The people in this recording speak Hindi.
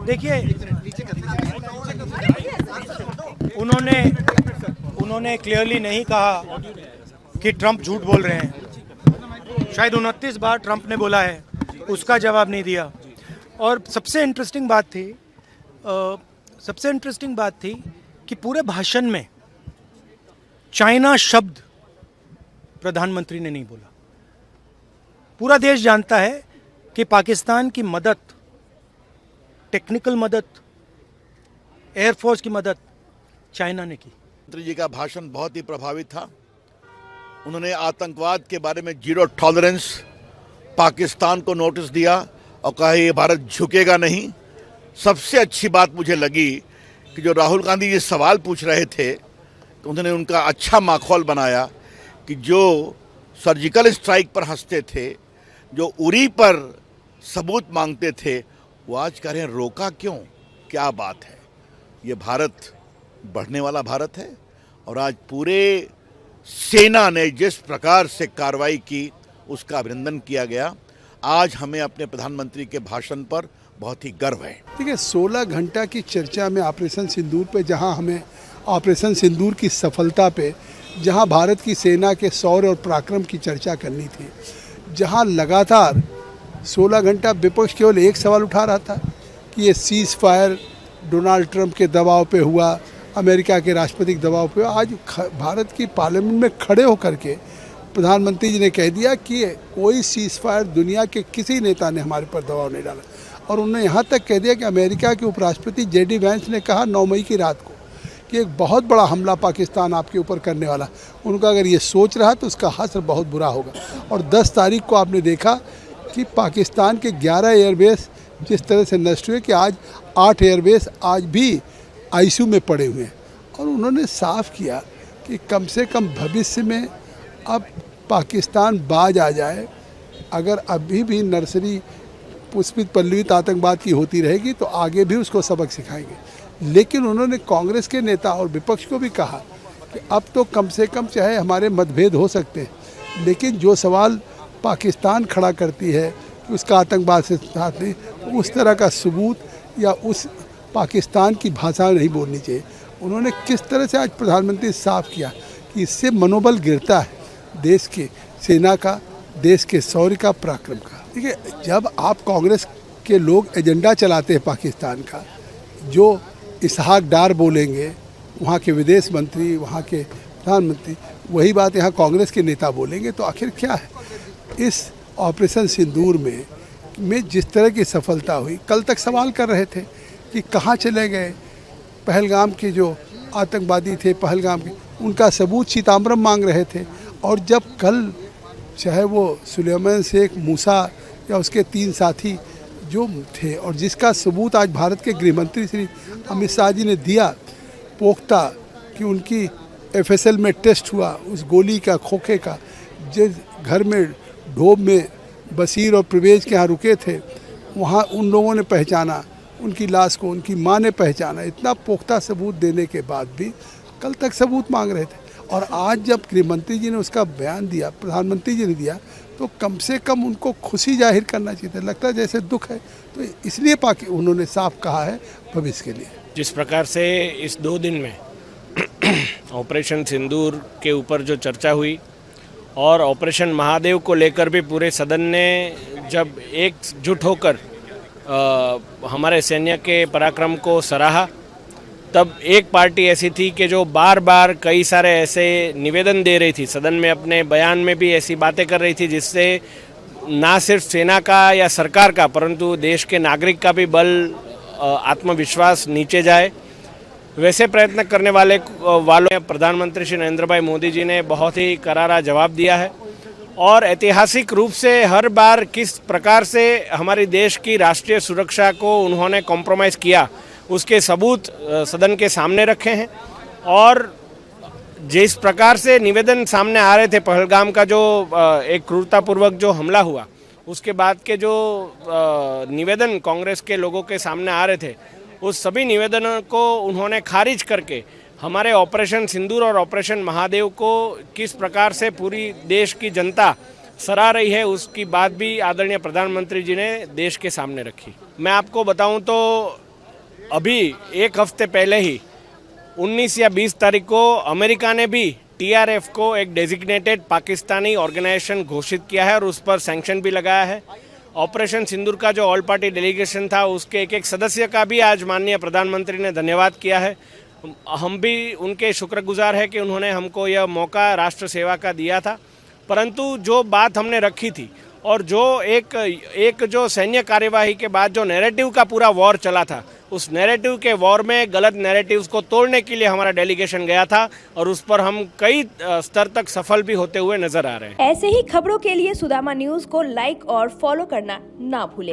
देखिए, उन्होंने क्लियरली नहीं कहा कि ट्रंप झूठ बोल रहे हैं। शायद 29 बार ट्रंप ने बोला है, उसका जवाब नहीं दिया। और सबसे इंटरेस्टिंग बात थी कि पूरे भाषण में चाइना शब्द प्रधानमंत्री ने नहीं बोला। पूरा देश जानता है कि पाकिस्तान की मदद, टेक्निकल मदद, एयरफोर्स की मदद चाइना ने की। मंत्री जी का भाषण बहुत ही प्रभावी था। उन्होंने आतंकवाद के बारे में जीरो टॉलरेंस पाकिस्तान को नोटिस दिया और कहा ये भारत झुकेगा नहीं। सबसे अच्छी बात मुझे लगी कि जो राहुल गांधी जी सवाल पूछ रहे थे तो उन्होंने उनका अच्छा माहौल बनाया कि जो सर्जिकल स्ट्राइक पर हंसते थे, जो उरी पर सबूत मांगते थे, वो आज कह रहे हैं रोका क्यों। क्या बात है। ये भारत बढ़ने वाला भारत है और आज पूरे सेना ने जिस प्रकार से कार्रवाई की उसका अभिनंदन किया गया। आज हमें अपने प्रधानमंत्री के भाषण पर बहुत ही गर्व है। देखिए, 16 घंटा की चर्चा में ऑपरेशन सिंदूर पे, जहां हमें ऑपरेशन सिंदूर की सफलता पे, जहां भारत की सेना के शौर्य और पराक्रम की चर्चा करनी थी, जहां लगातार 16 घंटा विपक्ष केवल एक सवाल उठा रहा था कि ये सीज फायर डोनाल्ड ट्रंप के दबाव पे हुआ, अमेरिका के राष्ट्रपति के दबाव पे। आज भारत की पार्लियामेंट में खड़े होकर के प्रधानमंत्री जी ने कह दिया कि कोई सीज फायर दुनिया के किसी नेता ने हमारे पर दबाव नहीं डाला। और उन्होंने यहाँ तक कह दिया कि अमेरिका के उपराष्ट्रपति JD वैंस ने कहा 9 मई की रात को कि एक बहुत बड़ा हमला पाकिस्तान आपके ऊपर करने वाला। उनका अगर ये सोच रहा तो उसका हश्र बहुत बुरा होगा। और 10 तारीख को आपने देखा कि पाकिस्तान के 11 एयरबेस जिस तरह से नष्ट हुए कि आज 8 एयरबेस आज भी ICU में पड़े हुए हैं। और उन्होंने साफ किया कि कम से कम भविष्य में अब पाकिस्तान बाज आ जाए। अगर अभी भी नर्सरी पुष्पित पल्लवित आतंकवाद की होती रहेगी तो आगे भी उसको सबक सिखाएंगे। लेकिन उन्होंने कांग्रेस के नेता और विपक्ष को भी कहा कि अब तो कम से कम, चाहे हमारे मतभेद हो सकते हैं, लेकिन जो सवाल पाकिस्तान खड़ा करती है कि उसका आतंकवाद से साथ नहीं, तो उस तरह का सबूत या उस पाकिस्तान की भाषा नहीं बोलनी चाहिए। उन्होंने किस तरह से आज प्रधानमंत्री साफ किया कि इससे मनोबल गिरता है देश के सेना का, देश के शौर्य का, पराक्रम का। देखिए, जब आप कांग्रेस के लोग एजेंडा चलाते हैं पाकिस्तान का, जो इसहाक डार बोलेंगे वहाँ के विदेश मंत्री, वहाँ के प्रधानमंत्री, वही बात यहाँ कांग्रेस के नेता बोलेंगे, तो आखिर क्या है। इस ऑपरेशन सिंदूर में जिस तरह की सफलता हुई, कल तक सवाल कर रहे थे कि कहाँ चले गए पहलगाम के जो आतंकवादी थे, पहलगाम के, उनका सबूत सीताम्बरम मांग रहे थे। और जब कल चाहे वो सुलेमान शेख मूसा या उसके 3 साथी जो थे, और जिसका सबूत आज भारत के गृहमंत्री श्री अमित शाह जी ने दिया पोख्ता कि उनकी FSL में टेस्ट हुआ उस गोली का, खोखे का, जिस घर में ढोब में बशीर और प्रवेश के यहाँ रुके थे, वहाँ उन लोगों ने पहचाना उनकी लाश को, उनकी माँ ने पहचाना। इतना पुख्ता सबूत देने के बाद भी कल तक सबूत मांग रहे थे। और आज जब गृहमंत्री जी ने उसका बयान दिया, प्रधानमंत्री जी ने दिया, तो कम से कम उनको खुशी जाहिर करना चाहिए था। लगता है जैसे दुख है, तो इसलिए उन्होंने साफ कहा है भविष्य के लिए। जिस प्रकार से इस 2 दिन में ऑपरेशन सिंदूर के ऊपर जो चर्चा हुई और ऑपरेशन महादेव को लेकर भी पूरे सदन ने जब एकजुट होकर हमारे सैन्य के पराक्रम को सराहा, तब एक पार्टी ऐसी थी कि जो बार बार कई सारे ऐसे निवेदन दे रही थी, सदन में अपने बयान में भी ऐसी बातें कर रही थी जिससे ना सिर्फ सेना का या सरकार का परंतु देश के नागरिक का भी बल, आत्मविश्वास नीचे जाए। वैसे प्रयत्न करने वालों प्रधानमंत्री श्री नरेंद्र भाई मोदी जी ने बहुत ही करारा जवाब दिया है और ऐतिहासिक रूप से हर बार किस प्रकार से हमारी देश की राष्ट्रीय सुरक्षा को उन्होंने कॉम्प्रोमाइज़ किया उसके सबूत सदन के सामने रखे हैं। और जिस प्रकार से निवेदन सामने आ रहे थे, पहलगाम का जो एक क्रूरतापूर्वक जो हमला हुआ उसके बाद के जो निवेदन कांग्रेस के लोगों के सामने आ रहे थे, उस सभी निवेदनों को उन्होंने खारिज करके हमारे ऑपरेशन सिंदूर और ऑपरेशन महादेव को किस प्रकार से पूरी देश की जनता सराह रही है उसकी बात भी आदरणीय प्रधानमंत्री जी ने देश के सामने रखी। मैं आपको बताऊं तो अभी एक हफ्ते पहले ही 19 या 20 तारीख को अमेरिका ने भी टीआरएफ को एक डेजिग्नेटेड पाकिस्तानी ऑर्गेनाइजेशन घोषित किया है और उस पर सैंक्शन भी लगाया है। ऑपरेशन सिंदूर का जो ऑल पार्टी डेलीगेशन था उसके एक सदस्य का भी आज माननीय प्रधानमंत्री ने धन्यवाद किया है। हम भी उनके शुक्रगुजार हैं कि उन्होंने हमको यह मौका राष्ट्र सेवा का दिया था। परंतु जो बात हमने रखी थी और जो एक जो सैन्य कार्यवाही के बाद जो नैरेटिव का पूरा वॉर चला था, उस नैरेटिव के वॉर में गलत नैरेटिव्स को तोड़ने के लिए हमारा डेलीगेशन गया था और उस पर हम कई स्तर तक सफल भी होते हुए नजर आ रहे हैं। ऐसे ही खबरों के लिए सुदामा न्यूज को लाइक और फॉलो करना ना भूलें।